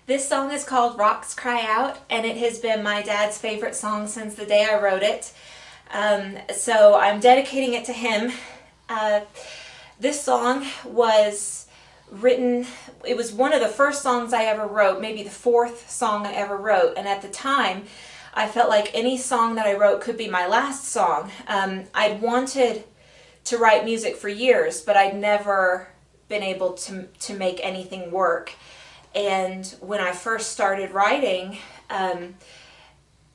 This song is called Rocks Cry Out, and it has been my dad's favorite song since the day I wrote it. So I'm dedicating it to him. This song was written, it was one of the first songs I ever wrote, maybe the fourth song I ever wrote, and at the time I felt like any song that I wrote could be my last song. I'd wanted to write music for years, but I'd never been able to make anything work. And when I first started writing, I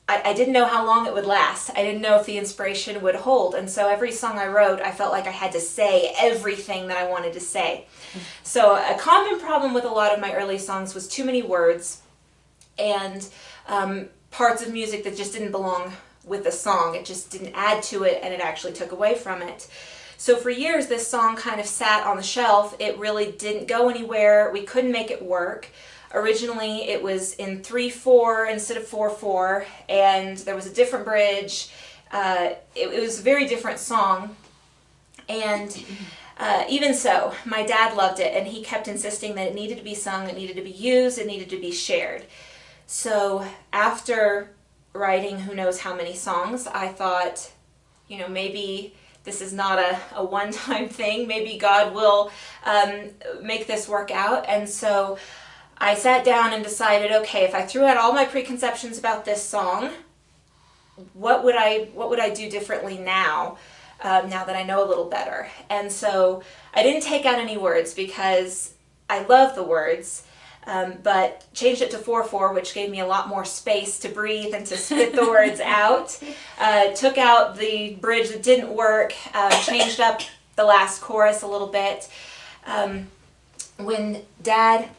didn't know how long it would last. I didn't know if the inspiration would hold. And so every song I wrote, I felt like I had to say everything that I wanted to say. So a common problem with a lot of my early songs was too many words and parts of music that just didn't belong with the song. It just didn't add to it, and it actually took away from it. So for years, this song kind of sat on the shelf. It really didn't go anywhere. We couldn't make it work. Originally, it was in 3/4 instead of 4/4, and there was a different bridge. It was a very different song. And even so, my dad loved it, and he kept insisting that it needed to be sung, it needed to be used, it needed to be shared. So after writing who knows how many songs, I thought, you know, maybe this is not a one-time thing. Maybe God will make this work out. And so I sat down and decided, okay, if I threw out all my preconceptions about this song, what would I do differently now, now that I know a little better? And so I didn't take out any words because I love the words, but changed it to 4/4, which gave me a lot more space to breathe and to spit the words out. Took out the bridge that didn't work, changed up the last chorus a little bit. When Dad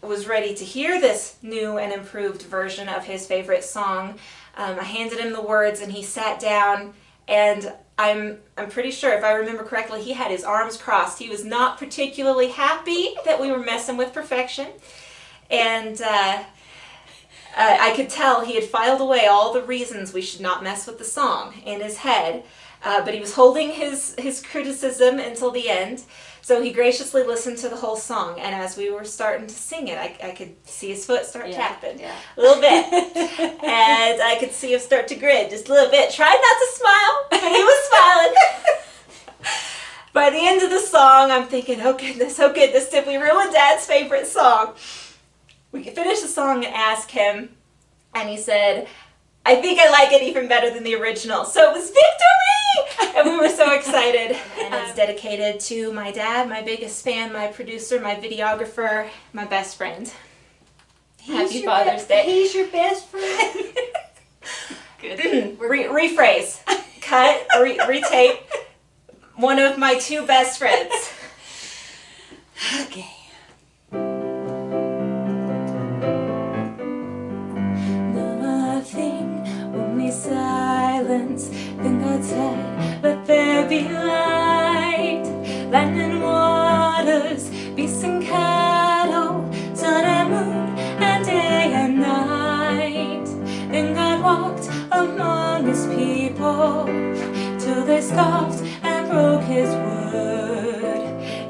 was ready to hear this new and improved version of his favorite song, I handed him the words, and he sat down, and I'm pretty sure, if I remember correctly, he had his arms crossed. He was not particularly happy that we were messing with perfection. And I could tell he had filed away all the reasons we should not mess with the song in his head, but he was holding his criticism until the end. So he graciously listened to the whole song, and as we were starting to sing it, I could see his foot start tapping a little bit, and I could see him start to grin just a little bit. Tried not to smile, but he was smiling. By the end of the song, I'm thinking, oh goodness, did we ruin Dad's favorite song? We could finish the song and ask him, and he said, I think I like it even better than the original. So it was victory! And we were so excited. And it's dedicated to my dad, my biggest fan, my producer, my videographer, my best friend. Happy Father's Day. He's your best friend. Good. Rephrase. Cut. Retape. One of my two best friends. Okay. Silence, then God said, let there be light. Land and waters, beasts and cattle, sun and moon, and day and night. Then God walked among his people till they scoffed and broke his word.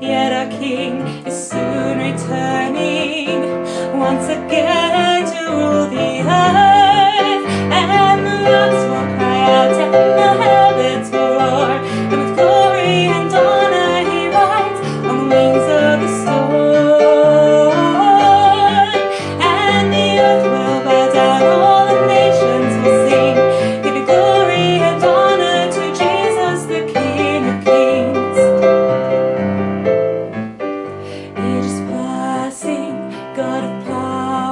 Yet our King is soon returning once again to rule the earth. And the rocks will cry out and the heavens will roar, and with glory and honor he rides on the wings of the storm. And the earth will bow down, all the nations will sing, giving glory and honor to Jesus, the King of Kings. He is blessing, God of power.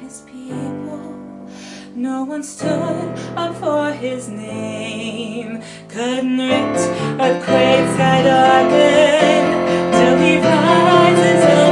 his people. No one stood up for his name. Curtain ripped, earthquake sky darkened, till he rises